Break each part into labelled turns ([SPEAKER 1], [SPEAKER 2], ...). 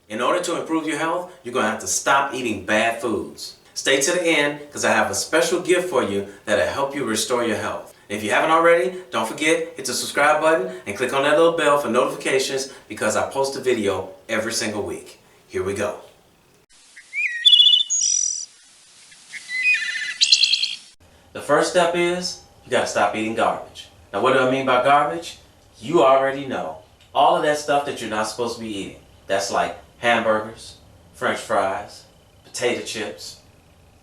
[SPEAKER 1] In order to improve your health, you're going to have to stop eating bad foods. Stay to the end because I have a special gift for you that'll help you restore your health. If you haven't already, don't forget, hit the subscribe button and click on that little bell for notifications because I post a video every single week. Here we go. The first step is you got to stop eating garbage. Now what do I mean by garbage? You already know. All of that stuff that you're not supposed to be eating. That's like hamburgers, french fries, potato chips,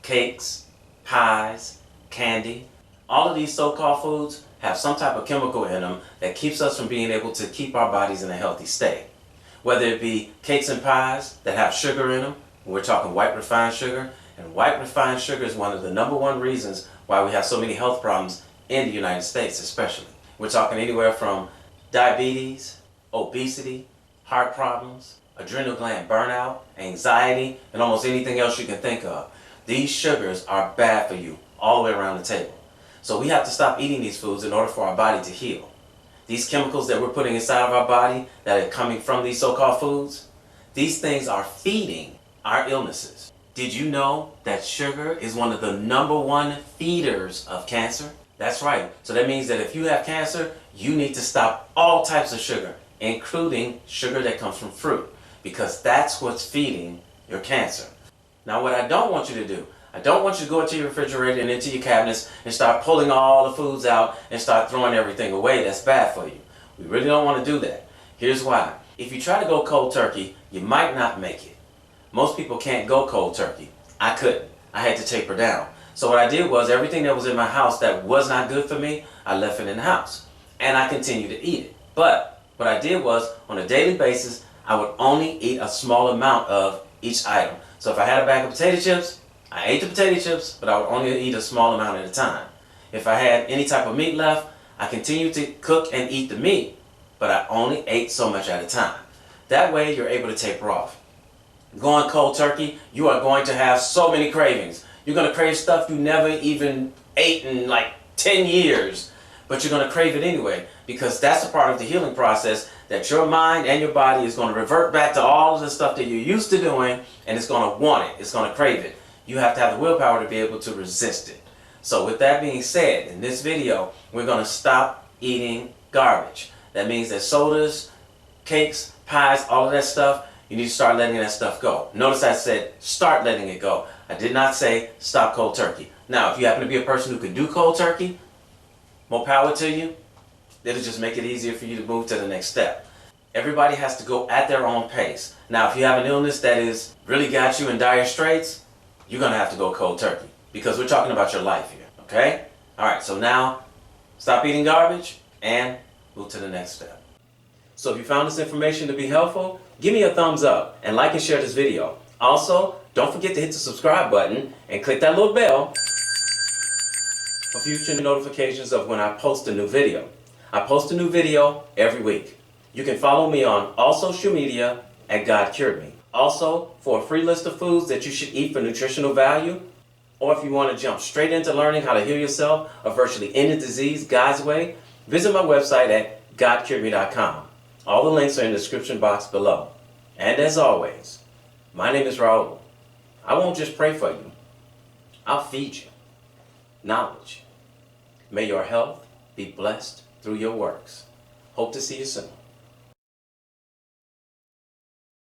[SPEAKER 1] cakes, pies, candy. All of these so-called foods have some type of chemical in them that keeps us from being able to keep our bodies in a healthy state. Whether it be cakes and pies that have sugar in them, we're talking white refined sugar, and white refined sugar is one of the #1 reasons why we have so many health problems in the United States especially. We're talking anywhere from diabetes, obesity, heart problems, adrenal gland burnout, anxiety, and almost anything else you can think of. These sugars are bad for you all the way around the table. So we have to stop eating these foods in order for our body to heal. These chemicals that we're putting inside of our body that are coming from these so-called foods, these things are feeding our illnesses. Did you know that sugar is one of the #1 feeders of cancer? That's right. So that means that if you have cancer, you need to stop all types of sugar, including sugar that comes from fruit, because that's what's feeding your cancer. Now what I don't want you to do, I don't want you to go into your refrigerator and into your cabinets and start pulling all the foods out and start throwing everything away. That's bad for you. We really don't want to do that. Here's why. If you try to go cold turkey, you might not make it. Most people can't go cold turkey. I couldn't. I had to taper down. So what I did was everything that was in my house that was not good for me, I left it in the house. And I continued to eat it. But what I did was on a daily basis, I would only eat a small amount of each item. So if I had a bag of potato chips, I ate the potato chips, but I would only eat a small amount at a time. If I had any type of meat left, I continued to cook and eat the meat, but I only ate so much at a time. That way you're able to taper off. Going cold turkey, you are going to have so many cravings. You're going to crave stuff you never even ate in like 10 years, but you're going to crave it anyway because that's a part of the healing process that your mind and your body is going to revert back to all of the stuff that you're used to doing, and it's going to want it. It's going to crave it. You have to have the willpower to be able to resist it. So with that being said, in this video, we're going to stop eating garbage. That means that sodas, cakes, pies, all of that stuff, you need to start letting that stuff go. Notice I said start letting it go. I did not say stop cold turkey. Now, if you happen to be a person who can do cold turkey, more power to you. It'll just make it easier for you to move to the next step. Everybody has to go at their own pace. Now, if you have an illness that is really got you in dire straits, you're going to have to go cold turkey because we're talking about your life here, okay? All right, so now stop eating garbage and move to the next step. So if you found this information to be helpful, give me a thumbs up and like and share this video. Also, don't forget to hit the subscribe button and click that little bell for future notifications of when I post a new video. I post a new video every week. You can follow me on all social media at God Cured Me. Also, for a free list of foods that you should eat for nutritional value, or if you want to jump straight into learning how to heal yourself of virtually any disease God's way, visit my website at godcuredme.com. All the links are in the description box below. And as always, my name is Raulh. I won't just pray for you. I'll feed you knowledge. May your health be blessed through your works. Hope to see you soon.